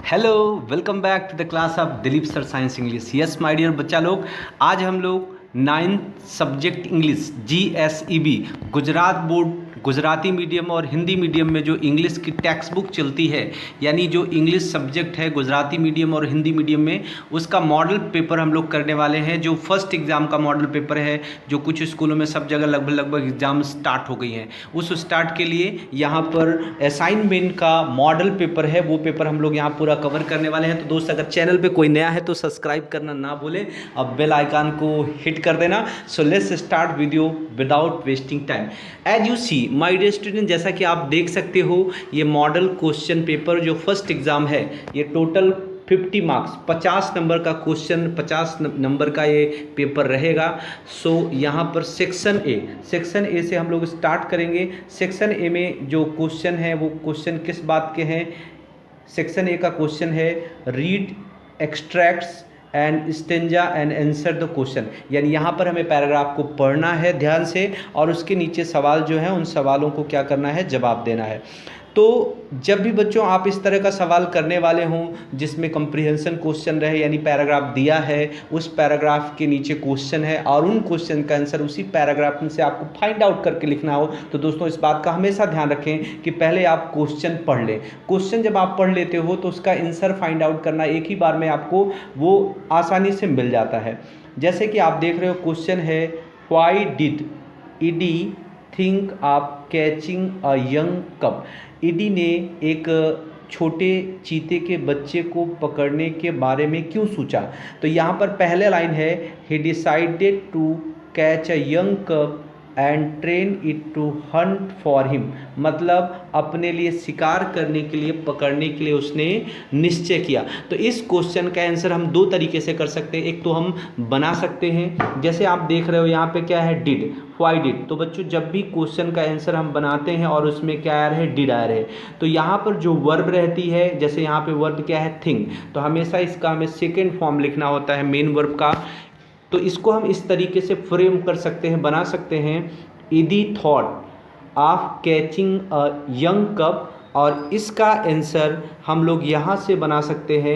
Hello, welcome back to the class of Dilip sir science English. Yes my dear बच्चा लोग, आज हम लोग 9th subject English GSEB Gujarat board Gujarati medium और Hindi medium में जो इंग्लिश की टेक्स्ट बुक चलती है, यानी जो इंग्लिश सब्जेक्ट है गुजराती मीडियम और हिंदी मीडियम में, उसका मॉडल पेपर हम लोग करने वाले हैं। जो फर्स्ट एग्ज़ाम का मॉडल पेपर है, जो कुछ स्कूलों में सब जगह लगभग एग्ज़ाम स्टार्ट हो गई हैं, उस स्टार्ट के लिए यहाँ पर असाइनमेंट का मॉडल पेपर है, वो पेपर हम लोग यहाँ पूरा कवर करने वाले हैं। तो दोस्त, अगर चैनल पे कोई नया है तो सब्सक्राइब करना ना भूलें, अब बेल आइकन को हिट कर देना। So let's start video without wasting time. As you see my dear student, जैसा कि आप देख सकते हो, ये मॉडल क्वेश्चन पेपर जो फर्स्ट एग्ज़ाम है, ये टोटल 50 मार्क्स 50 नंबर का क्वेश्चन, 50 नंबर का ये पेपर रहेगा। सो यहाँ पर सेक्शन ए से हम लोग स्टार्ट करेंगे। सेक्शन ए में जो क्वेश्चन है वो क्वेश्चन किस बात के हैं? सेक्शन ए का क्वेश्चन है read extracts and stanza and answer the question, यानी यहाँ पर हमें पैराग्राफ को पढ़ना है ध्यान से और उसके नीचे सवाल जो है उन सवालों को क्या करना है, जवाब देना है। तो जब भी बच्चों आप इस तरह का सवाल करने वाले हों जिसमें कंप्रीहेंशन क्वेश्चन रहे, यानी पैराग्राफ दिया है, उस पैराग्राफ के नीचे क्वेश्चन है और उन क्वेश्चन का आंसर उसी पैराग्राफ में से आपको फाइंड आउट करके लिखना हो, तो दोस्तों इस बात का हमेशा ध्यान रखें कि पहले आप क्वेश्चन पढ़ लें। क्वेश्चन जब आप पढ़ लेते हो तो उसका आंसर फाइंड आउट करना एक ही बार में आपको वो आसानी से मिल जाता है। जैसे कि आप देख रहे हो, क्वेश्चन है why did Ed think of catching a young कब। ईडी ने एक छोटे चीते के बच्चे को पकड़ने के बारे में क्यों सोचा? तो यहाँ पर पहले लाइन है ही decided to catch a young cub and train it to hunt for him, मतलब अपने लिए शिकार करने के लिए, पकड़ने के लिए उसने निश्चय किया। तो इस क्वेश्चन का आंसर हम दो तरीके से कर सकते हैं। एक तो हम बना सकते हैं, जैसे आप देख रहे हो यहाँ पे क्या है, डिड, व्हाई डिड। तो बच्चों जब भी क्वेश्चन का आंसर हम बनाते हैं और उसमें क्या आ रहा है, डिड आ रहा है, तो यहाँ पर जो वर्ब रहती है, जैसे यहाँ पे वर्ब क्या है, थिंक, तो हमेशा इसका हमें सेकेंड फॉर्म लिखना होता है मेन वर्ब का। तो इसको हम इस तरीके से फ्रेम कर सकते हैं, बना सकते हैं, Ed thought of catching a young कब, और इसका आंसर हम लोग यहाँ से बना सकते हैं,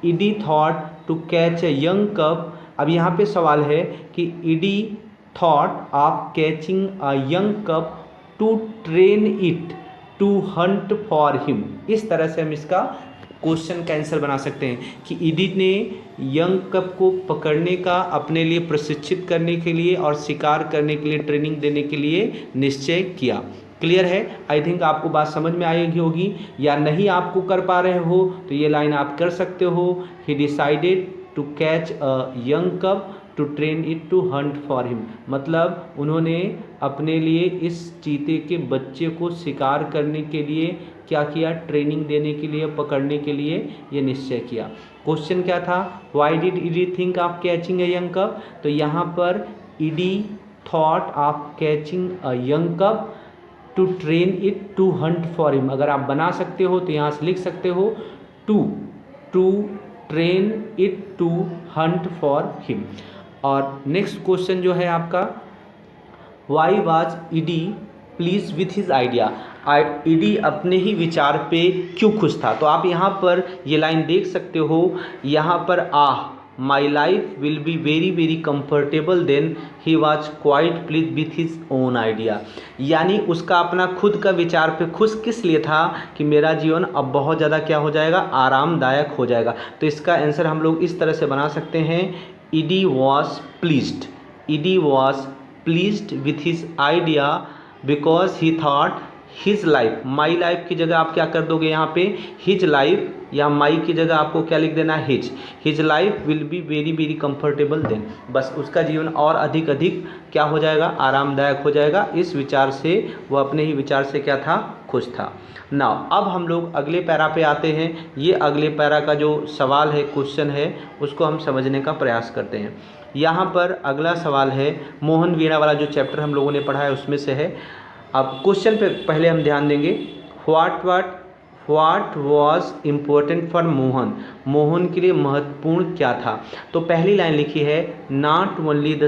Ed thought to catch a young cub. अब यहाँ पे सवाल है कि Ed thought of catching a young cub to train it to hunt for him. इस तरह से हम इसका क्वेश्चन का आंसर बना सकते हैं कि ईडी ने यंग कप को पकड़ने का, अपने लिए प्रशिक्षित करने के लिए और शिकार करने के लिए, ट्रेनिंग देने के लिए निश्चय किया। क्लियर है? आई थिंक आपको बात समझ में आएगी होगी, या नहीं आपको कर पा रहे हो तो ये लाइन आप कर सकते हो, he decided to catch a young cub to train it to hunt for him, मतलब उन्होंने अपने लिए इस चीते के बच्चे को शिकार करने के लिए क्या किया, ट्रेनिंग देने के लिए, पकड़ने के लिए ये निश्चय किया। क्वेश्चन क्या था, why did Ed think of catching a young cub, तो यहाँ पर Ed thought of catching a young cub to train it to hunt for him. अगर आप बना सकते हो तो यहाँ से लिख सकते हो to train it to hunt for him. और नेक्स्ट क्वेश्चन जो है आपका, why was Ed pleased with his idea, Ed अपने ही विचार पे क्यों खुश था? तो आप यहाँ पर ये लाइन देख सकते हो, यहाँ पर my life will be very very comfortable then he was quite pleased with his own idea, यानी उसका अपना खुद का विचार पे खुश किस लिए था कि मेरा जीवन अब बहुत ज़्यादा क्या हो जाएगा, आरामदायक हो जाएगा। तो इसका आंसर हम लोग इस तरह से बना सकते हैं, ED was pleased with his idea because he thought his life, my life की जगह आप क्या कर दोगे यहाँ पे, हिज लाइफ, या माई की जगह आपको क्या लिख देना है, his life will be very very comfortable then, बस उसका जीवन और अधिक अधिक क्या हो जाएगा, आरामदायक हो जाएगा। इस विचार से, वो अपने ही विचार से क्या था, खुश था। नाउ अब हम लोग अगले पैरा पे आते हैं। ये अगले पैरा का जो सवाल है, क्वेश्चन है, उसको हम समझने का प्रयास करते हैं। यहाँ पर अगला सवाल है, मोहन वीणा वाला जो चैप्टर हम लोगों ने पढ़ा है उसमें से है। अब क्वेश्चन पे पहले हम ध्यान देंगे, what was important for Mohan, Mohan के लिए महत्वपूर्ण क्या था? तो पहली लाइन लिखी है, not only the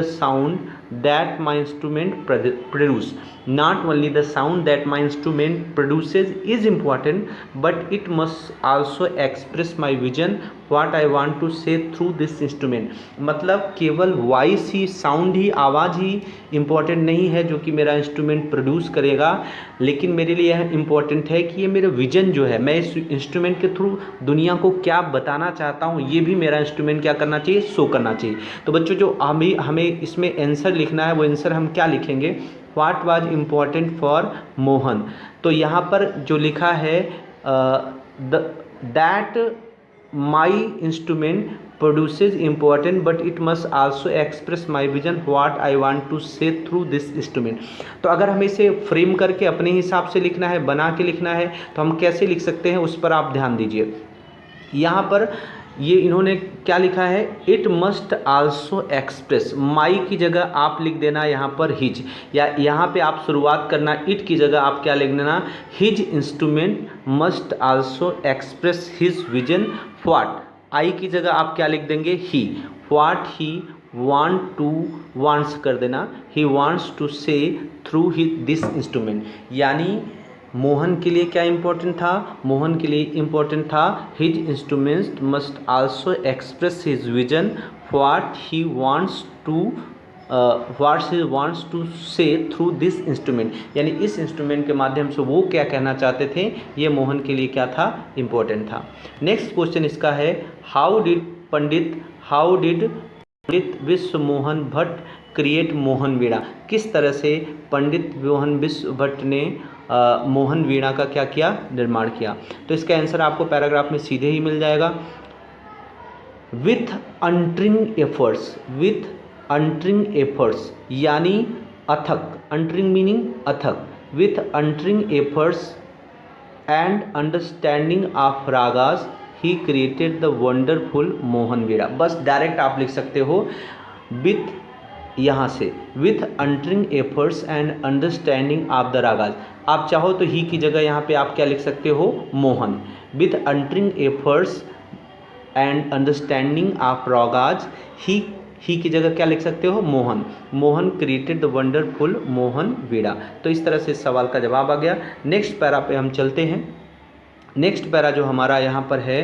sound that my instrument produce. Not only the sound that my instrument produces is important, but it must also express my vision, what I want to say through this instrument. मतलब केवल voice ही, sound ही, आवाज़ ही important नहीं है जो कि मेरा instrument produce करेगा, लेकिन मेरे लिए यह इम्पॉर्टेंट है कि ये मेरा विजन जो है, मैं इस इंस्ट्रूमेंट के थ्रू दुनिया को क्या बताना चाहता हूँ, ये भी मेरा इंस्ट्रूमेंट क्या करना चाहिए, शो करना चाहिए। तो बच्चों जो हमें इसमें आंसर लिखना है, वो आंसर हम क्या लिखेंगे, what was important for Mohan. तो यहाँ पर जो लिखा है that my instrument produces important but it must also express my vision what I want to say through this instrument। तो अगर हमें इसे फ्रेम करके अपने हिसाब से लिखना है, बना के लिखना है, तो हम कैसे लिख सकते हैं, उस पर आप ध्यान दीजिए। यहाँ पर ये इन्होंने क्या लिखा है, इट मस्ट आल्सो एक्सप्रेस, माई की जगह आप लिख देना यहाँ पर हिज, या यहाँ पे आप शुरुआत करना, इट की जगह आप क्या लिख देना, his instrument must also express his vision what, I की जगह आप क्या लिख देंगे, ही, व्हाट ही वांट्स कर देना, ही wants to say through this instrument. यानी मोहन के लिए क्या इंपॉर्टेंट था, मोहन के लिए इंपॉर्टेंट था his instruments must also express his vision what he wants to say through this instrument. यानी इस इंस्ट्रूमेंट के माध्यम से वो क्या कहना चाहते थे, ये मोहन के लिए क्या था, इम्पोर्टेंट था। नेक्स्ट क्वेश्चन इसका है, हाउ डिड पंडित विश्व मोहन भट्ट क्रिएट मोहन वीणा। किस तरह से पंडित मोहन विश्व भट्ट ने मोहन वीणा का क्या किया, निर्माण किया। तो इसका आंसर आपको पैराग्राफ में सीधे ही मिल जाएगा। विथ अंटरिंग एफर्ट्स यानी अथक, अंटरिंग मीनिंग अथक, with untiring efforts and understanding of ragas he created the wonderful Mohan veena. बस डायरेक्ट आप लिख सकते हो विथ, यहाँ से with untiring efforts and understanding of the ragas. आप चाहो तो ही की जगह यहाँ पे आप क्या लिख सकते हो, Mohan. With untiring efforts and understanding of ragas he की जगह क्या लिख सकते हो, Mohan created the wonderful Mohan veena. तो इस तरह से इस सवाल का जवाब आ गया। नेक्स्ट पैरा पे हम चलते हैं। नेक्स्ट पैरा जो हमारा यहाँ पर है,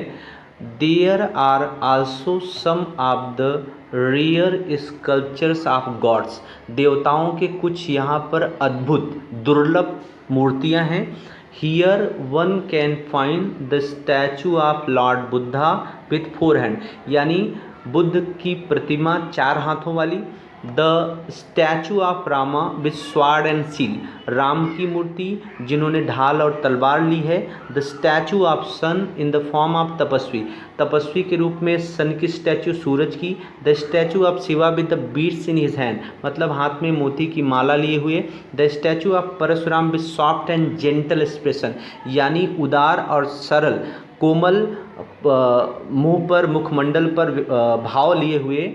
there are also some of the rare sculptures of gods. देवताओं के कुछ यहाँ पर अद्भुत दुर्लभ मूर्तियाँ हैं। Here one can find the statue of Lord Buddha with 4 hand, यानी बुद्ध की प्रतिमा 4 हाथों वाली। The statue of Rama with sword and shield, Ram की मूर्ति जिन्होंने ढाल और तलवार ली है। The statue of sun in the form of तपस्वी के रूप में सन की स्टैचू, सूरज की। The statue of Shiva with the beads in his hand, मतलब हाथ में मोती की माला लिए हुए। The statue of Parashuram with soft and gentle expression, यानी उदार और सरल कोमल मुंह पर, मुखमंडल पर भाव लिए हुए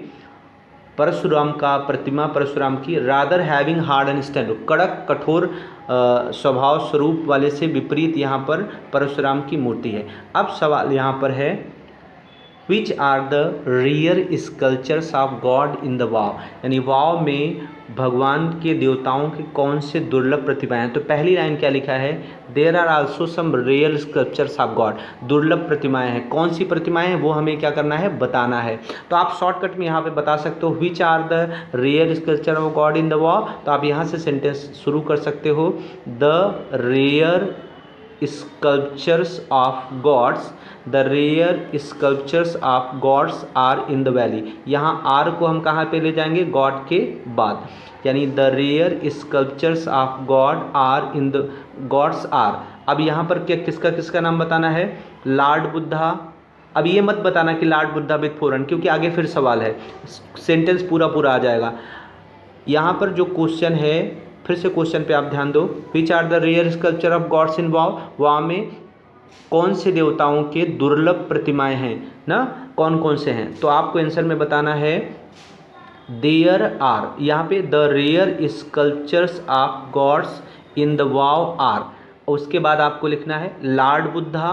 परशुराम का प्रतिमा, परशुराम की। Rather having hard and stern, कड़क कठोर स्वभाव स्वरूप वाले से विपरीत यहाँ पर परशुराम की मूर्ति है। अब सवाल यहाँ पर है, which are the rare sculptures of god in the vav, यानी वाव में भगवान के देवताओं के कौन से दुर्लभ प्रतिमाएं हैं। तो पहली लाइन क्या लिखा है, there are also some rare sculptures of god, दुर्लभ प्रतिमाएं हैं। कौन सी प्रतिमाएं हैं वो हमें क्या करना है, बताना है। तो आप शॉर्टकट में यहाँ पे बता सकते हो, which are the rare sculpture of god in the vav. तो आप यहाँ से सेंटेंस शुरू कर सकते हो, the rare sculptures of gods, the rare sculptures of gods are in the valley। यहाँ आर को हम कहाँ पे ले जाएंगे, गॉड के बाद, यानी the rare sculptures of god are in the gods are. अब यहाँ पर क्या किसका नाम बताना है, लॉर्ड बुद्धा। अब ये मत बताना कि लॉर्ड बुद्धा विथ 4 हैंड, क्योंकि आगे फिर सवाल है, सेंटेंस पूरा आ जाएगा। यहाँ पर जो क्वेश्चन है, फिर से क्वेश्चन पे आप ध्यान दो, which are the rare sculpture of gods in vav, वाव में कौन से देवताओं के दुर्लभ प्रतिमाएं हैं ना, कौन से हैं। तो आपको आंसर में बताना है देयर आर, यहाँ पे the rare sculptures of gods in the Vav are. उसके बाद आपको लिखना है Lord Buddha,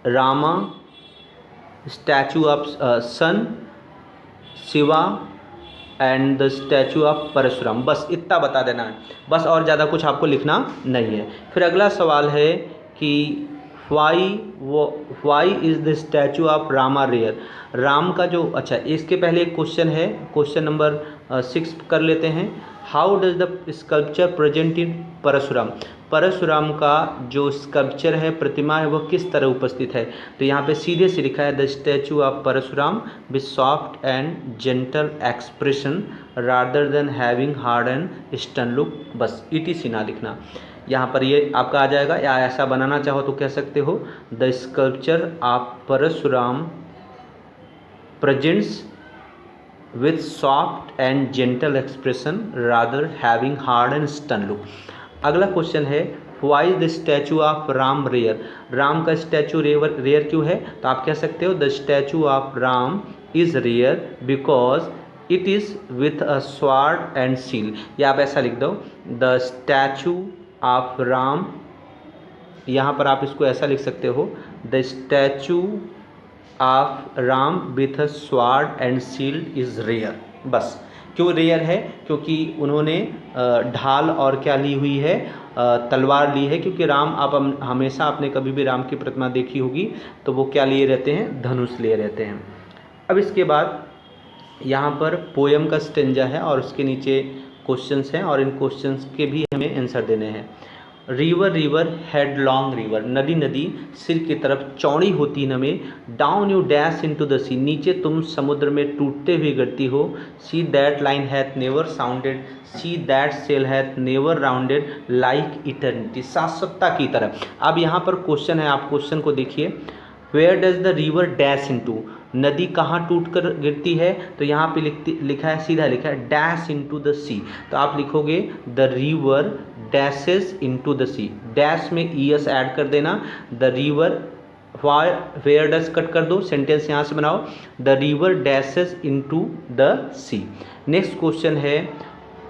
Rama, statue of sun, Shiva, and the statue of Parashuram. बस इतना बता देना है, बस और ज़्यादा कुछ आपको लिखना नहीं है। फिर अगला सवाल है कि why is the statue of Rama rare. Ram का जो, अच्छा इसके पहले एक क्वेश्चन है, क्वेश्चन नंबर 6 कर लेते हैं। How does the sculpture present in Parashuram. Parashuram का जो स्कल्पचर है, प्रतिमा है, वह किस तरह उपस्थित है। तो यहाँ पे सीधे से लिखा है the statue of Parashuram with soft and gentle expression rather than having hard and stern look. बस ETC ना लिखना, यहाँ पर ये आपका आ जाएगा। या ऐसा बनाना चाहो तो कह सकते हो the sculpture of Parashuram presents with soft and gentle expression rather having hard and stern look। अगला क्वेश्चन है why the statue of Ram rare. Ram का स्टैचू रेयर क्यों है। तो आप कह सकते हो the statue of Ram is rare because it is with a sword and shield. या आप ऐसा लिख दो द स्टैचू ऑफ राम, यहाँ पर आप इसको ऐसा लिख सकते हो the statue of Ram with a sword and shield is rare. बस क्यों रेयर है, क्योंकि उन्होंने ढाल और क्या ली हुई है, तलवार ली है। क्योंकि राम, आप हमेशा आपने कभी भी राम की प्रतिमा देखी होगी तो वो क्या लिए रहते हैं, धनुष लिए रहते हैं। अब इसके बाद यहाँ पर पोयम का स्टेंजा है और उसके नीचे क्वेश्चंस हैं और इन क्वेश्चंस के भी हमें आंसर देने हैं। रिवर रिवर हेडलॉन्ग रिवर, नदी नदी सिर की तरफ चौड़ी होती नमे, down you dash into the sea, नीचे तुम समुद्र में टूटते हुए गिरती हो। See that line hath never sounded, see that sail hath never rounded like eternity, शाश्वतता की तरह। अब यहाँ पर क्वेश्चन है, आप क्वेश्चन को देखिए। Where does the river dash into, नदी कहाँ टूट कर गिरती है। तो यहाँ पे लिखा है, सीधा लिखा है डैश इनटू द सी। तो आप लिखोगे the river dashes into the sea, dash में ES ऐड कर देना। The river where does cut कर दो, सेंटेंस यहाँ से बनाओ the river dashes into the sea. Next question है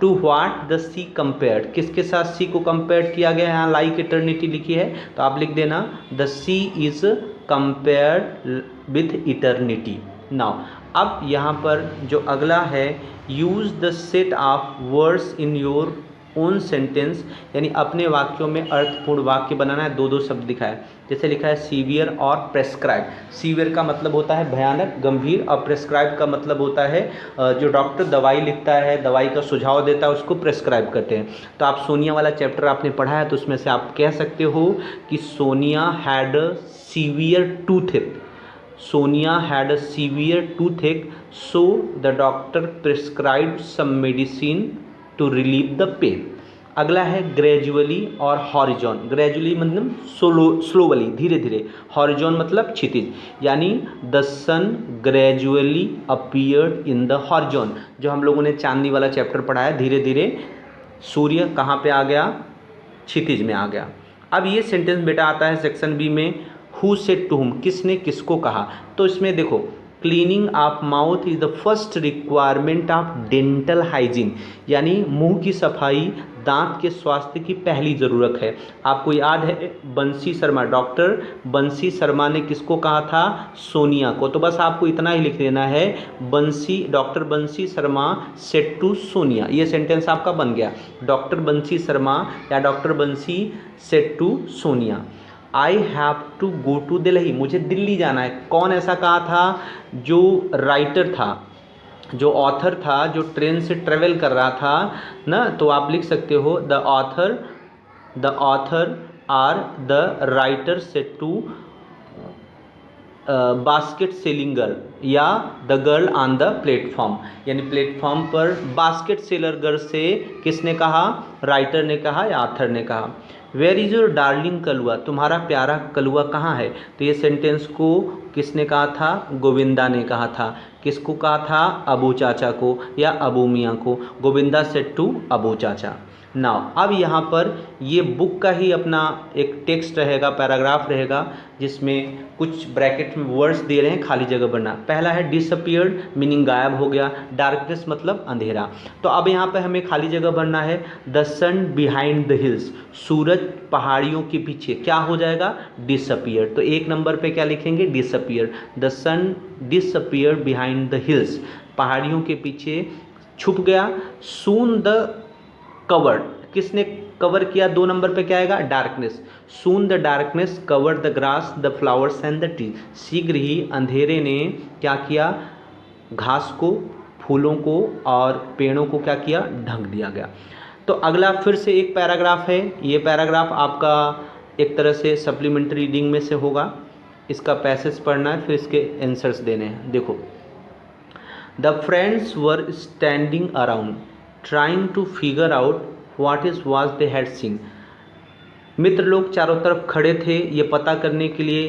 to what the sea compared, किसके साथ सी को कंपेयर किया गया है। यहाँ लाइक इटर्निटी लिखी है तो आप लिख देना the sea is compared with eternity. Now अब यहाँ पर जो अगला है use the set of words in your own sentence, यानी अपने वाक्यों में अर्थपूर्ण वाक्य बनाना है। दो शब्द लिखा है, जैसे लिखा है सीवियर और प्रेस्क्राइब। सीवियर का मतलब होता है भयानक, गंभीर, और प्रेस्क्राइब का मतलब होता है जो डॉक्टर दवाई लिखता है, दवाई का सुझाव देता है, उसको प्रेस्क्राइब करते हैं। तो आप सोनिया वाला चैप्टर आपने पढ़ा है तो उसमें से आप कह सकते हो कि Sonia had a severe toothache, Sonia had a severe toothache so the doctor prescribed some medicine to relieve the pain. अगला है ग्रेजुअली और हॉरिजॉन। ग्रेजुअली मतलब स्लोवली, धीरे धीरे। हॉरिजॉन मतलब क्षितिज, यानी the sun gradually appeared in the horizon. जो हम लोगों ने चांदनी वाला चैप्टर पढ़ा है, धीरे धीरे सूर्य कहाँ पे आ गया, क्षितिज में आ गया। अब ये सेंटेंस बेटा आता है सेक्शन बी में, हु सेड टू हुम, किसने किसको कहा। तो इसमें देखो cleaning of mouth is the first requirement of dental hygiene, यानी मुंह की सफाई दांत के स्वास्थ्य की पहली ज़रूरत है। आपको याद है बंसी शर्मा, डॉक्टर बंसी शर्मा ने किसको कहा था, सोनिया को। तो बस आपको इतना ही लिख देना है डॉक्टर बंसी शर्मा सेड टू सोनिया, ये सेंटेंस आपका बन गया। डॉक्टर बंसी शर्मा या doctor Bansi said to Sonia. I have to go to Delhi, मुझे दिल्ली जाना है। कौन ऐसा कहा था, जो राइटर था, जो ऑथर था, जो ट्रेन से ट्रेवल कर रहा था ना। तो आप लिख सकते हो the author or the writer said to basket selling girl या the girl on the platform, यानी प्लेटफॉर्म पर बास्केट सेलर गर्ल से किसने कहा, राइटर ने कहा या ऑथर ने कहा। वेयर इज़ योर डार्लिंग कलुआ, तुम्हारा प्यारा कलुआ कहाँ है। तो ये सेंटेंस को किसने कहा था, गोविंदा ने कहा था। किसको कहा था, अबू चाचा को या अबू मियाँ को। गोविंदा सेड टू अबू चाचा। नाउ अब यहाँ पर ये बुक का ही अपना एक टेक्स्ट रहेगा, पैराग्राफ रहेगा, जिसमें कुछ ब्रैकेट में वर्ड्स दे रहे हैं, खाली जगह भरना। पहला है डिसअपीयर्ड, मीनिंग गायब हो गया। डार्कनेस मतलब अंधेरा। तो अब यहाँ पे हमें खाली जगह भरना है the sun behind the hills, सूरज पहाड़ियों के पीछे क्या हो जाएगा, डिसअपीयर्ड। तो एक नंबर पे क्या लिखेंगे, disappeared. The sun disappeared behind the hills, पहाड़ियों के पीछे छुप गया। सून द कवर्ड, किसने कवर किया? 2 नंबर पे क्या आएगा? Darkness. Soon the darkness covered the grass the flowers and the tree, शीघ्र ही अंधेरे ने क्या किया? घास को, फूलों को और पेड़ों को क्या किया? ढक दिया गया। तो अगला फिर से एक पैराग्राफ है, ये पैराग्राफ आपका एक तरह से सप्लीमेंट्री रीडिंग में से होगा, इसका पैसेज पढ़ना है, फिर इसके आंसर्स देने हैं। देखो, the friends were standing around trying to figure out what is was they had seen. मित्र लोग चारों तरफ खड़े थे ये पता करने के लिए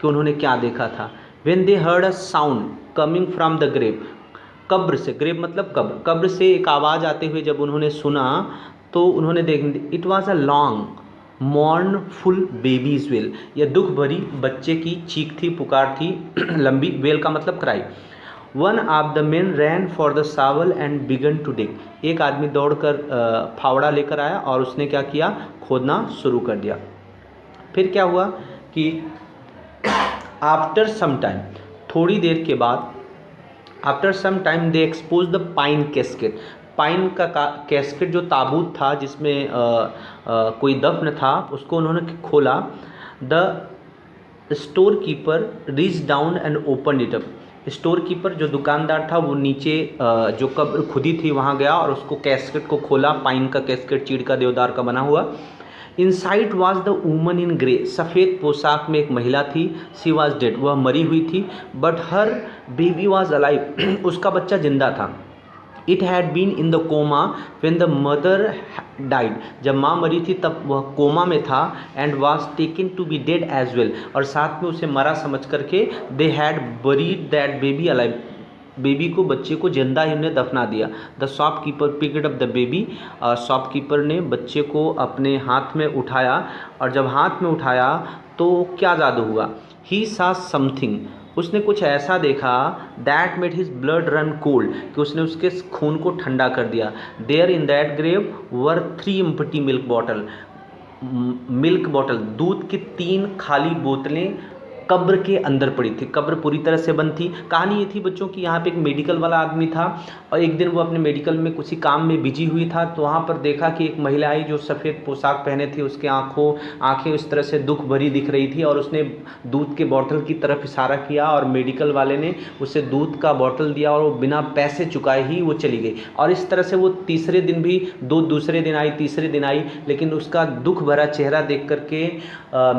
कि उन्होंने क्या देखा था। When they heard a sound coming from the grave, कब्र से, ग्रेव मतलब कब्र, कब्र से एक आवाज़ आते हुए जब उन्होंने सुना तो उन्होंने देख, it was a long मॉर्नफुल babies well, यह दुख भरी बच्चे की चीख थी, पुकार थी लंबी, वेल का मतलब cry. One of the men ran for the shovel and began to dig, एक आदमी दौड़कर फावड़ा लेकर आया और उसने क्या किया? खोदना शुरू कर दिया। फिर क्या हुआ कि आफ्टर सम टाइम, थोड़ी देर के बाद, after some time they expose the pine casket, pine का कैस्केट जो ताबूत था जिसमें कोई दफन था, उसको उन्होंने खोला। The store keeper reach down and open it up, store keeper जो दुकानदार था वो नीचे जो कब्र खुदी थी वहाँ गया और उसको कैस्केट को खोला, पाइन का कैस्केट, चीड़ का देवदार का बना हुआ। Inside was the woman in grey, सफ़ेद पोशाक में एक महिला थी। सी वॉज डेड, वह मरी हुई थी। But her baby was alive, उसका बच्चा जिंदा था। It had been in the coma when the mother died, जब माँ मरी थी तब वह कोमा में था। And was taken to be dead as well, और साथ में उसे मरा समझ करके they had buried that baby alive, baby को, बच्चे को जिंदा ही उन्हें दफना दिया। The shopkeeper picked up the baby, shopkeeper ने बच्चे को अपने हाथ में उठाया, और जब हाथ में उठाया तो क्या जादू हुआ? ही सा समथिंग, उसने कुछ ऐसा देखा, that made his blood run cold, कि उसने उसके खून को ठंडा कर दिया। There in that grave were 3 empty milk bottle, milk bottle, दूध की 3 खाली बोतलें कब्र के अंदर पड़ी थी। कब्र पूरी तरह से बंद थी। कहानी ये थी बच्चों की, यहाँ पे एक मेडिकल वाला आदमी था और एक दिन वो अपने मेडिकल में किसी काम में बिजी हुई था, तो वहाँ पर देखा कि एक महिला आई जो सफ़ेद पोशाक पहने थी, उसके आंखें इस तरह से दुख भरी दिख रही थी, और उसने दूध के बोतल की तरफ इशारा किया और मेडिकल वाले ने उसे दूध का बोतल दिया और वो बिना पैसे चुकाए ही वो चली गई। और इस तरह से वो तीसरे दिन भी, दूसरे दिन आई, तीसरे दिन आई, लेकिन उसका दुख भरा चेहरा देख करके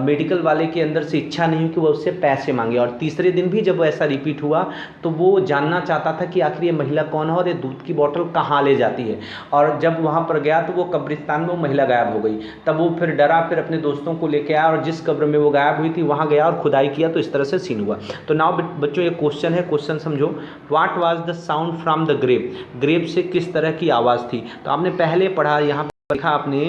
मेडिकल वाले के अंदर से इच्छा नहीं कि वो उससे पैसे मांगे। और तीसरे दिन भी जब ऐसा रिपीट हुआ तो वो जानना चाहता था कि आखिर ये महिला कौन है और ये दूध की बोतल कहाँ ले जाती है। और जब वहाँ पर गया तो वो कब्रिस्तान में वो महिला गायब हो गई। तब वो फिर डरा, फिर अपने दोस्तों को लेके आया और जिस कब्र में वो गायब हुई थी वहाँ गया और खुदाई किया, तो इस तरह से सीन हुआ। तो नाउ बच्चों ये क्वेश्चन है, क्वेश्चन समझो। What was the sound from the grave, grave से किस तरह की आवाज़ थी? तो आपने पहले पढ़ा, यहाँ पर लिखा आपने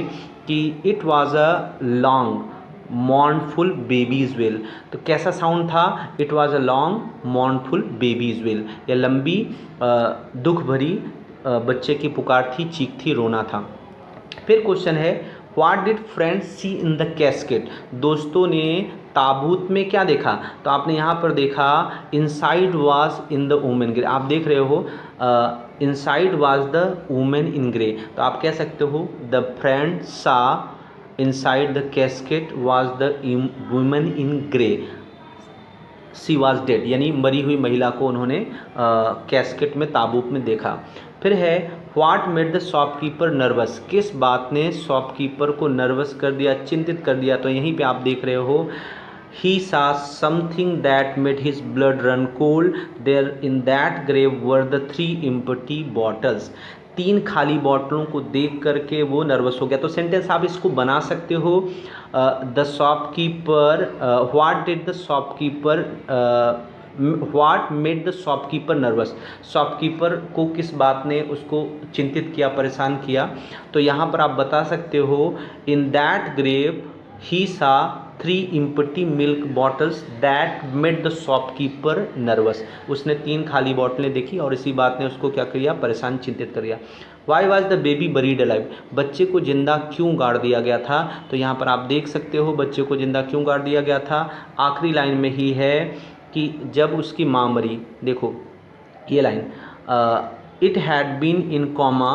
कि it was a long मॉर्नफुल babies well, तो कैसा साउंड था? It was a long मॉर्नफुल babies well, यह लंबी दुख भरी बच्चे की पुकार थी, चीख थी, रोना था। फिर क्वेश्चन है, what did friends see in the casket, दोस्तों ने ताबूत में क्या देखा? तो आपने यहाँ पर देखा inside was in the women grey, आप देख रहे हो inside was the women in grey, तो आप कह सकते हो द फ्रेंड सा inside the casket was the woman in grey, she was dead, यानी मरी हुई महिला को उन्होंने कैस्केट में, ताबूत में देखा। फिर है what made the shopkeeper nervous, किस बात ने शॉपकीपर को नर्वस कर दिया, चिंतित कर दिया? तो यहीं पे आप देख रहे हो he saw something that made his blood run cold, there in that grave were the 3 empty bottles, 3 खाली बॉटलों को देख करके वो नर्वस हो गया। तो सेंटेंस आप इसको बना सकते हो, the shopkeeper, what did the shopkeeper, what made the shopkeeper nervous, shopkeeper को किस बात ने उसको चिंतित किया, परेशान किया? तो यहाँ पर आप बता सकते हो इन दैट ग्रेव ही सा 3 empty milk bottles that made the shopkeeper nervous, उसने 3 खाली बोतलें देखी और इसी बात ने उसको क्या किया, परेशान, चिंतित कर दिया। Why was the baby buried alive, बच्चे को जिंदा क्यों गाड़ दिया गया था? तो यहाँ पर आप देख सकते हो बच्चे को जिंदा क्यों गाड़ दिया गया था, आखिरी लाइन में ही है कि जब उसकी माँ मरी, देखो ये line, it had been in coma,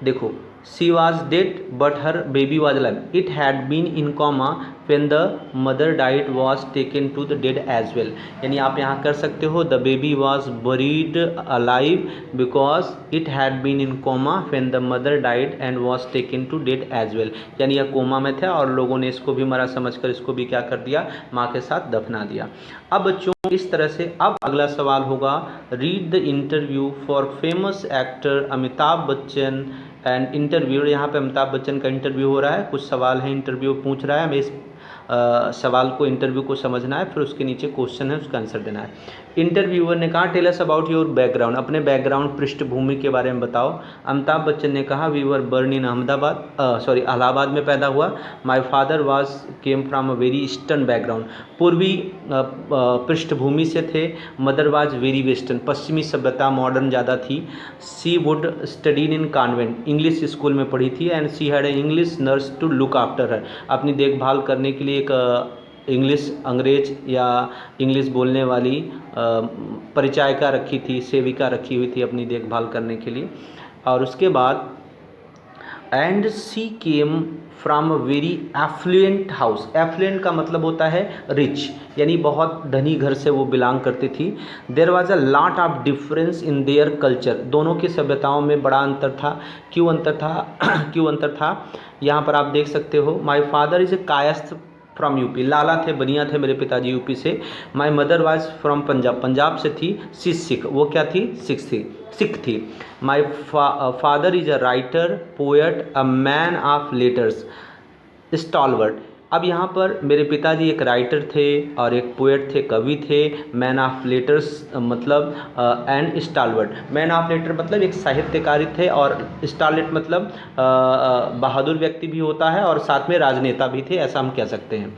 देखो she was dead but her baby was alive, it had been in coma when the mother died was taken to the dead as well. यानी आप यहाँ कर सकते हो the baby was buried alive because it had been in coma when the mother died and was taken to dead as well. यानी यह coma में था और लोगों ने इसको भी मरा समझकर इसको भी क्या कर दिया, माँ के साथ दफना दिया। अब बच्चों इस तरह से अब अगला सवाल होगा, read the interview for famous actor Amitabh Bachchan and interview. यहाँ पे अमिताभ बच्चन का इंटरव्यू हो रहा है, कुछ सवाल है, इंटरव्यू पूछ रहा है, हमें इस सवाल को इंटरव्यू को समझना है, फिर उसके नीचे क्वेश्चन है उसका आंसर देना है। इंटरव्यूअर ने कहा tell us about your background, अपने बैकग्राउंड पृष्ठभूमि के बारे में बताओ। अमिताभ बच्चन ने कहा we were born in Allahabad में पैदा हुआ। My father was came from a very eastern background, पूर्वी पृष्ठभूमि से थे। मदर वाज वेरी वेस्टर्न, पश्चिमी सभ्यता मॉडर्न ज़्यादा थी। She would studied in convent, English school में पढ़ी थी। And she had a English nurse to look after her, अपनी देखभाल करने के लिए एक इंग्लिश अंग्रेज या इंग्लिश बोलने वाली परिचायिका रखी थी, सेविका रखी हुई थी अपनी देखभाल करने के लिए। और उसके बाद and she came from a very affluent house, affluent का मतलब होता है रिच, यानी बहुत धनी घर से वो बिलोंग करती थी। There was a lot of difference in their culture, दोनों की सभ्यताओं में बड़ा अंतर था। क्यों अंतर था क्यों अंतर था, यहाँ पर आप देख सकते हो। My father is a Kayastha from UP, लाला थे, बनिया थे मेरे पिताजी यूपी से। My mother was from Punjab, Punjab से थी। सी सिख, वो क्या थी, सिख थी। My father is a writer, poet, a man of letters, stalwart. अब यहाँ पर मेरे पिताजी एक राइटर थे और एक पोएट थे, कवि थे। मैन ऑफ लेटर्स मतलब and stalwart, man of letter मतलब एक साहित्यकारी थे और स्टॉलवर्ट मतलब बहादुर व्यक्ति भी होता है और साथ में राजनेता भी थे, ऐसा हम कह सकते हैं।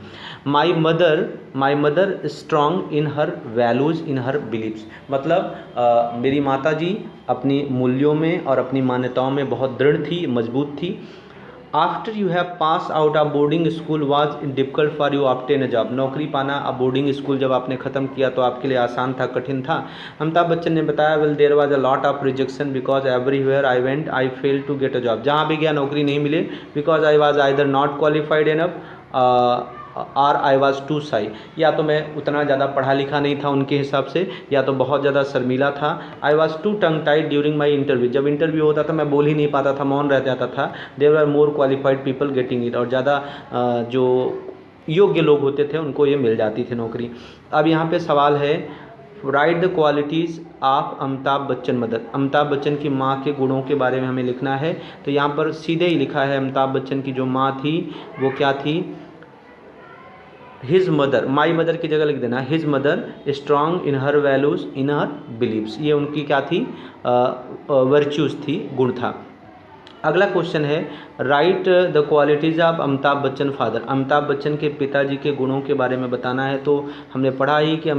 My mother strong in her values in her beliefs, मतलब मेरी माता जी अपनी मूल्यों में और अपनी मान्यताओं में बहुत दृढ़ थी, मजबूत थी। After you have pass out of boarding school was difficult for you obtain a job, नौकरी पाना अब बोर्डिंग स्कूल जब आपने ख़त्म किया तो आपके लिए आसान था, कठिन था। अमिताभ बच्चन ने बताया well there was a lot of rejection because everywhere I went I fail to get a job, जहाँ भी गया नौकरी नहीं मिले because I was either not qualified enough or I was too shy, या तो मैं उतना ज़्यादा पढ़ा लिखा नहीं था उनके हिसाब से, या तो बहुत ज़्यादा शर्मीला था। I was too tongue tied during my interview, जब इंटरव्यू होता था मैं बोल ही नहीं पाता था, मौन रह जाता था। There are more qualified people getting it, और ज़्यादा जो योग्य लोग होते थे उनको ये मिल जाती थी नौकरी। अब यहाँ पे सवाल है right the qualities of Amitabh Bachchan mother, Amitabh Bachchan की माँ के गुणों के बारे में हमें लिखना है। तो यहाँ पर सीधे ही लिखा है अमिताभ बच्चन की जो माँ थी वो क्या थी, हिज मदर, माई मदर की जगह लिख देना his mother strong in her values in her beliefs, ये उनकी क्या थी, वर्च्यूज़ थी, गुण था। अगला क्वेश्चन है right the qualities of Amitabh Bachchan father, Amitabh Bachchan के पिताजी के गुणों के बारे में बताना है। तो हमने पढ़ा ही कि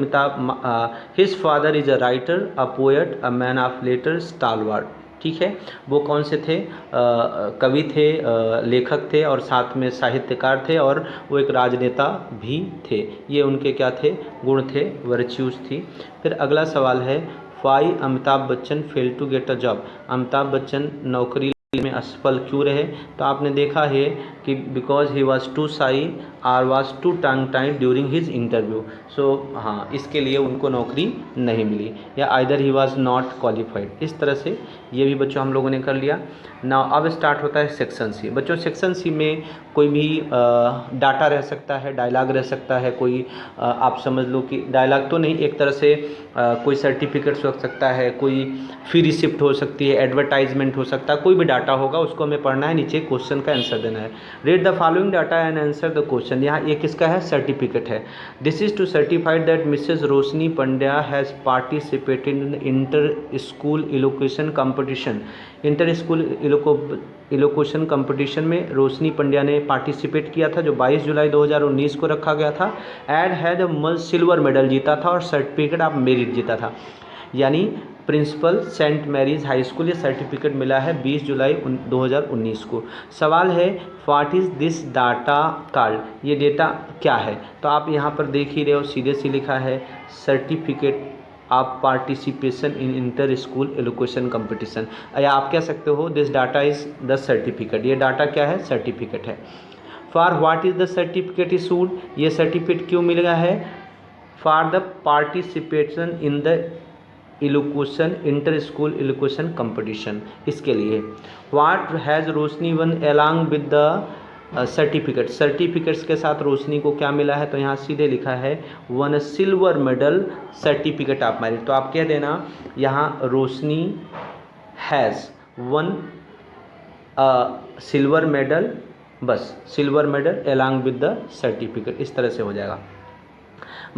his father is a writer, a poet, a man of letter, stalwart, ठीक है। वो कौन से थे, कवि थे, लेखक थे और साथ में साहित्यकार थे और वो एक राजनेता भी थे, ये उनके क्या थे, गुण थे, वर्च्यूज़ थी। फिर अगला सवाल है why Amitabh Bachchan fail to get a job, Amitabh Bachchan नौकरी में असफल क्यों रहे। तो आपने देखा है कि because he was too shy or was too tongue tied during his interview, so हाँ इसके लिए उनको नौकरी नहीं मिली, या either he was not qualified. इस तरह से ये भी बच्चों हम लोगों ने कर लिया। नाउ अब स्टार्ट होता है सेक्शन सी। बच्चों सेक्शन सी में कोई भी डाटा रह सकता है, डायलॉग रह सकता है, कोई आप समझ लो कि डायलॉग तो नहीं, एक तरह से कोई सर्टिफिकेट्स हो सकता है, कोई फी रिसिप्ट हो सकती है, एडवर्टाइजमेंट हो सकता है, कोई भी डाटा होगा उसको हमें पढ़ना है, नीचे क्वेश्चन का आंसर देना है। Read the following data and answer the question, यहाँ एक किसका है, सर्टिफिकेट है। This is to certified that Mrs Roshni Pandya has participated in inter school elocution competition, inter school elocution competition में रोशनी पंड्या ने पार्टिसिपेट किया था, जो 22 जुलाई 2019 को रखा गया था। एड हैड सिल्वर मेडल जीता था और सर्टिफिकेट ऑफ मेरिट जीता था, यानी principal Saint Mary's High School ये सर्टिफिकेट मिला है 20 जुलाई 2019 को। सवाल है what is this data card, ये डेटा क्या है। तो आप यहाँ पर देख ही रहे हो, सीधे से लिखा है certificate of participation in inter school allocation competition, या आप कह सकते हो this data is the certificate, ये डाटा क्या है, सर्टिफिकेट है। For what is the certificate issued, ये सर्टिफिकेट क्यों मिला है, for the participation in the allocation inter school allocation competition, इसके लिए। What has Roshni one along with the certificate, certificates के साथ रोशनी को क्या मिला है, तो यहाँ सीधे लिखा है one silver medal certificate of merit, तो आप कह देना यहाँ रोशनी हैज़ वन सिल्वर मेडल, बस silver medal along with the certificate, इस तरह से हो जाएगा।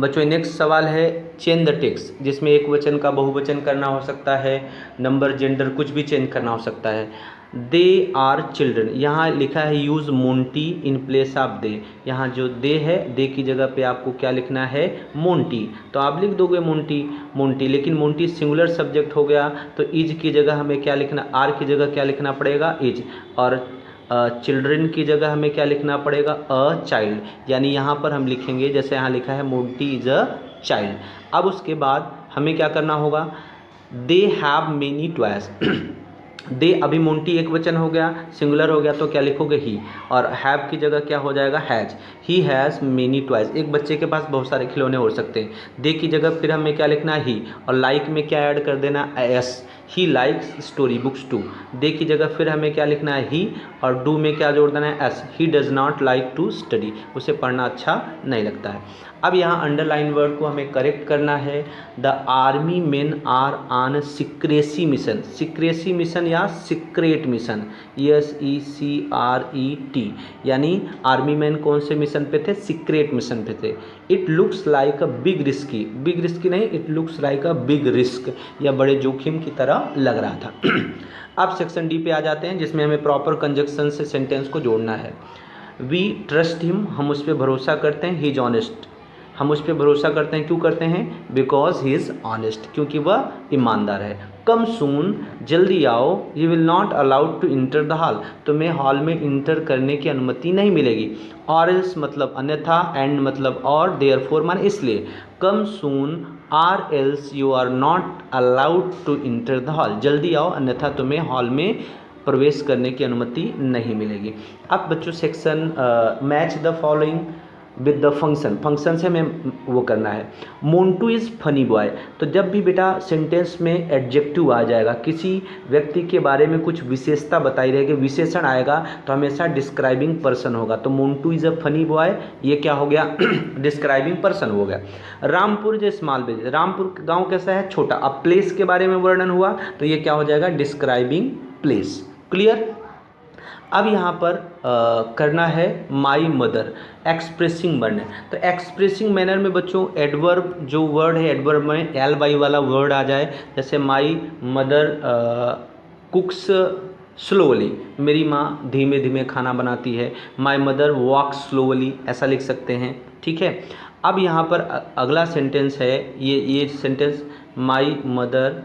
बच्चों नेक्स्ट सवाल है चेंज द टेक्स्ट, जिसमें एक वचन का बहुवचन करना हो सकता है, नंबर जेंडर कुछ भी चेंज करना हो सकता है। दे आर चिल्ड्रन, यहाँ लिखा है use Monty in place of they, यहाँ जो दे है, दे की जगह पे आपको क्या लिखना है, मोंटी, तो आप लिख दोगे मोंटी मोंटी, लेकिन मोंटी सिंगुलर सब्जेक्ट हो गया, तो इज की जगह हमें क्या लिखना, आर की जगह क्या लिखना पड़ेगा, इज, और चिल्ड्रन की जगह हमें क्या लिखना पड़ेगा, अ चाइल्ड, यानी यहाँ पर हम लिखेंगे जैसे यहाँ लिखा है मोंटी इज अ चाइल्ड। अब उसके बाद हमें क्या करना होगा, दे हैव मेनी टॉयज, दे अभी मोंटी एक वचन हो गया, सिंगुलर हो गया, तो क्या लिखोगे ही, और हैव की जगह क्या हो जाएगा, has, he has many toys, एक बच्चे के पास बहुत सारे खिलौने हो सकते हैं। दे की जगह फिर हमें क्या लिखना है, ही, और लाइक में क्या ऐड कर देना, S, he likes story books too, they की जगह फिर हमें क्या लिखना है, ही, और डू में क्या जोड़ देना है, S, he does not like to study, उसे पढ़ना अच्छा नहीं लगता है। अब यहाँ अंडरलाइन वर्ड को हमें करेक्ट करना है, the army men are on secrecy mission, secrecy mission या सीक्रेट मिशन, SECRET, यानी आर्मी मैन कौन से मिशन पे थे, सीक्रेट मिशन पे थे। It looks like a big risky, big risky नहीं, it looks like a big risk, या बड़े जोखिम की तरह लग रहा था। अब सेक्शन डी पे आ जाते हैं, जिसमें हमें प्रॉपर कंजक्शन से सेंटेंस को जोड़ना है। वी ट्रस्ट हिम, हम उस पर भरोसा करते हैं, ही इज ऑनेस्ट, हम उस पर भरोसा करते हैं, क्यों करते हैं, बिकॉज ही इज़ ऑनेस्ट, क्योंकि वह ईमानदार है। कम सून, जल्दी आओ, you will not allowed to enter the hall, तुम्हें हॉल में इंटर करने की अनुमति नहीं मिलेगी। और एल्स मतलब अन्यथा, एंड मतलब और, देयरफॉर माने इसलिए। Come soon or else you are not allowed to enter the hall, जल्दी आओ अन्यथा तुम्हें हॉल में प्रवेश करने की अनुमति नहीं मिलेगी। अब बच्चों section match the following with the function, function से हमें वो करना है। मोंटू इज़ फनी बॉय, तो जब भी बेटा सेंटेंस में एडजेक्टिव आ जाएगा, किसी व्यक्ति के बारे में कुछ विशेषता बताई रहेगी, विशेषण आएगा, तो हमेशा डिस्क्राइबिंग पर्सन होगा। तो Montu is a funny boy, ये क्या हो गया, डिस्क्राइबिंग पर्सन हो गया। रामपुर जो स्मॉल विलेज, रामपुर गाँव कैसा है, छोटा। अब प्लेस के बारे में वर्णन हुआ, तो ये क्या हो जाएगा, डिस्क्राइबिंग प्लेस। क्लियर। अब यहाँ पर करना है माई मदर, एक्सप्रेसिंग मैनर, तो एक्सप्रेसिंग मैनर में बच्चों एडवर्ब जो वर्ड है, एडवर्ब में एल वाई वाला वर्ड आ जाए, जैसे माई मदर कुक्स स्लोली, मेरी माँ धीमे धीमे खाना बनाती है। माई मदर वॉक्स स्लोली, ऐसा लिख सकते हैं, ठीक है। अब यहाँ पर अगला सेंटेंस है, ये sentence, my mother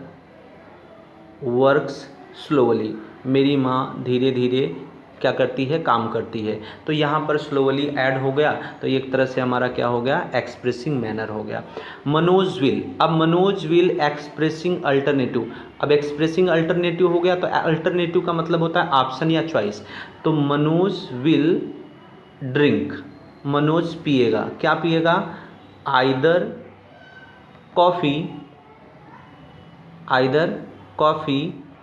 works slowly, मेरी माँ धीरे धीरे क्या करती है, काम करती है। तो यहाँ पर स्लोली ऐड हो गया, तो एक तरह से हमारा क्या हो गया, एक्सप्रेसिंग मैनर हो गया। मनोज विल, अब मनोज विल एक्सप्रेसिंग अल्टरनेटिव, अब एक्सप्रेसिंग अल्टरनेटिव हो गया, तो अल्टरनेटिव का मतलब होता है ऑप्शन या चॉइस। तो मनोज विल ड्रिंक, मनोज पिएगा, क्या पिएगा, either coffee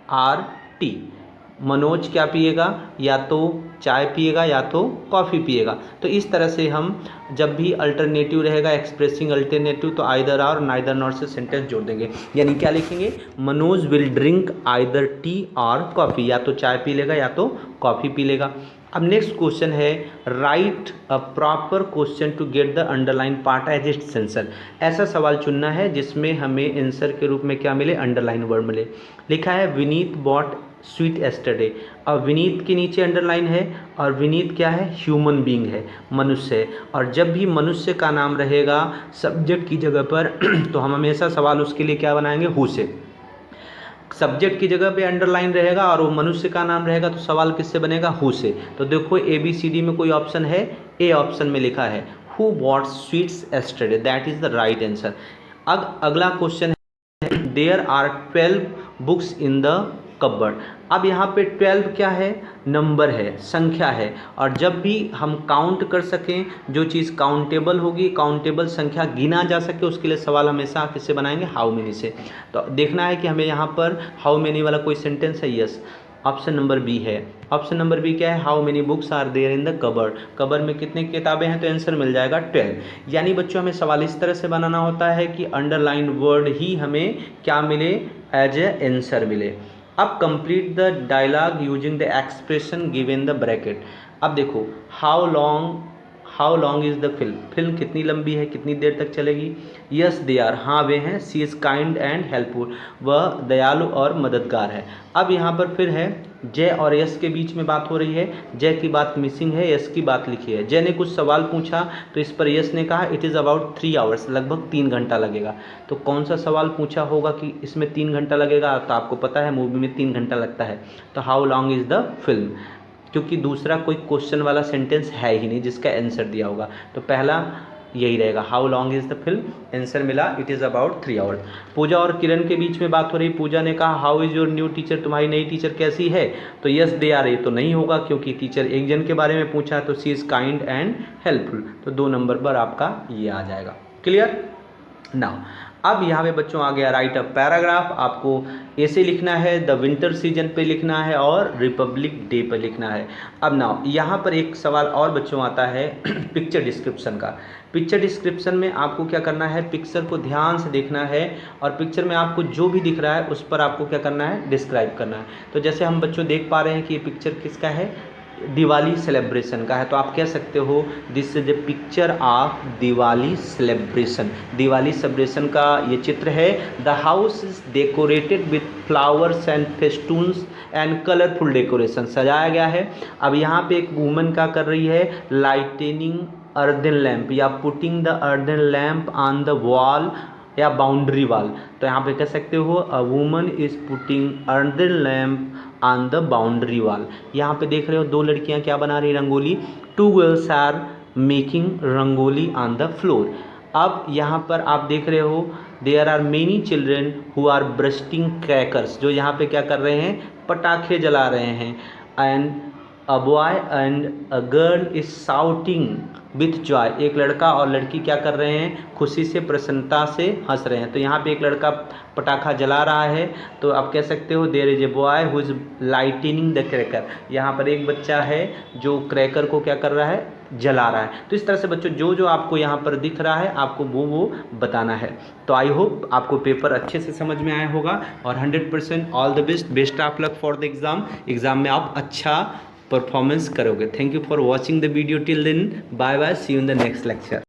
R T, Manoj क्या पिएगा, या तो चाय पिएगा या तो कॉफ़ी पिएगा। तो इस तरह से हम जब भी अल्टरनेटिव रहेगा, एक्सप्रेसिंग अल्टरनेटिव, तो आइदर आर नाइदर नॉर से सेंटेंस जोड़ देंगे, यानी क्या लिखेंगे, Manoj will drink either T और कॉफ़ी, या तो चाय पी लेगा या तो कॉफ़ी पी लेगा। अब नेक्स्ट क्वेश्चन है, write a proper question to get the underline part as its answer, ऐसा सवाल चुनना है जिसमें हमें आंसर के रूप में क्या मिले, अंडरलाइन वर्ड मिले। लिखा है विनीत बॉट स्वीट एस्टरडे, और विनीत के नीचे अंडरलाइन है, और विनीत क्या है, ह्यूमन बीइंग है, मनुष्य है, और जब भी मनुष्य का नाम रहेगा सब्जेक्ट की जगह पर तो हम हमेशा सवाल उसके लिए क्या बनाएंगे, हु से। सब्जेक्ट की जगह पे अंडरलाइन रहेगा और वो मनुष्य का नाम रहेगा, तो सवाल किससे बनेगा, हु से। तो देखो ABCD में कोई ऑप्शन है, ए ऑप्शन में लिखा है who bought sweets yesterday, that is the right answer. अब अगला question there are 12 books in the cupboard. अब यहाँ पे 12 क्या है, नंबर है, संख्या है, और जब भी हम काउंट कर सकें, जो चीज़ काउंटेबल होगी, काउंटेबल संख्या गिना जा सके, उसके लिए सवाल हमेशा किससे बनाएंगे, हाउ मेनी से। तो देखना है कि हमें यहाँ पर हाउ मेनी वाला कोई सेंटेंस है, यस, ऑप्शन नंबर बी है। ऑप्शन नंबर बी क्या है, how many books are there in the cupboard, cupboard में कितने किताबें हैं, तो आंसर मिल जाएगा 12। यानी बच्चों हमें सवाल इस तरह से बनाना होता है कि अंडरलाइन वर्ड ही हमें क्या मिले, एज ए आंसर मिले। अब complete the dialogue using the expression given the bracket. अब देखो, how long is the film, film कितनी लंबी है, कितनी देर तक चलेगी, यस दे आर, हाँ वे हैं, सी इज़ काइंड एंड हेल्पफुल, वह दयालु और मददगार है। अब यहाँ पर फिर है जय और यस के बीच में बात हो रही है, जय की बात मिसिंग है, यस की बात लिखी है। जय ने कुछ सवाल पूछा तो इस पर यस ने कहा इट इज़ अबाउट 3 आवर्स, लगभग 3 घंटा लगेगा। तो कौन सा सवाल पूछा होगा कि इसमें 3 घंटा लगेगा, तो आपको पता है मूवी में 3 घंटा लगता है। तो how long is the film, क्योंकि दूसरा कोई क्वेश्चन वाला सेंटेंस है ही नहीं जिसका आंसर दिया होगा, तो पहला यही रहेगा, how long is the film, answer मिला इट इज़ अबाउट 3 आवर्स। पूजा और किरण के बीच में बात हो रही, पूजा ने कहा how is your new teacher, तुम्हारी नई टीचर कैसी है, तो यस दे आर, ये तो नहीं होगा क्योंकि टीचर एक जन के बारे में पूछा, तो सी इज़ काइंड एंड हेल्पफुल, तो 2 नंबर पर आपका ये आ जाएगा। क्लियर नाउ, अब यहाँ पे बच्चों आ गया राइट अ पैराग्राफ। आपको ऐसे लिखना है, द विंटर सीजन पे लिखना है और रिपब्लिक डे पे लिखना है। अब नाउ यहाँ पर एक सवाल और बच्चों आता है पिक्चर डिस्क्रिप्शन का। पिक्चर डिस्क्रिप्शन में आपको क्या करना है, पिक्चर को ध्यान से देखना है और पिक्चर में आपको जो भी दिख रहा है उस पर आपको क्या करना है, डिस्क्राइब करना है। तो जैसे हम बच्चों देख पा रहे हैं कि ये पिक्चर किसका है, दिवाली सेलिब्रेशन का है, तो आप कह सकते हो this is a picture of Diwali celebration. Diwali celebration का ये चित्र है। The house is decorated with flowers and festoons and colourful decoration, सजाया गया है। अब यहाँ पे एक वूमन क्या कर रही है, लाइटनिंग अर्दन लैम्प या putting the earthen lamp on the wall या बाउंड्री वॉल। तो यहाँ पे कह सकते हो a woman is putting earthen lamp on the boundary wall. यहाँ पे देख रहे हो 2 लड़कियाँ क्या बना रही, rangoli. 2 girls are making rangoli on the floor. अब यहाँ पर आप देख रहे हो there are many children who are bursting crackers, जो यहाँ पे क्या कर रहे हैं, पटाखे जला रहे हैं। And a boy and a girl is shouting with Joy, एक लड़का और लड़की क्या कर रहे हैं, खुशी से, प्रसन्नता से हंस रहे हैं। तो यहाँ पे एक लड़का पटाखा जला रहा है, तो आप कह सकते हो there is a boy who is lighting the cracker. यहाँ पर एक बच्चा है जो क्रैकर को क्या कर रहा है, जला रहा है। तो इस तरह से बच्चों जो जो आपको यहाँ पर दिख रहा है आपको वो बताना है। तो आई होप आपको पेपर अच्छे से समझ में आया होगा और 100% all the best, best of luck for the exam में आप अच्छा परफॉर्मेंस करोगे। Thank you for watching the video till then, bye bye, see you in the next lecture.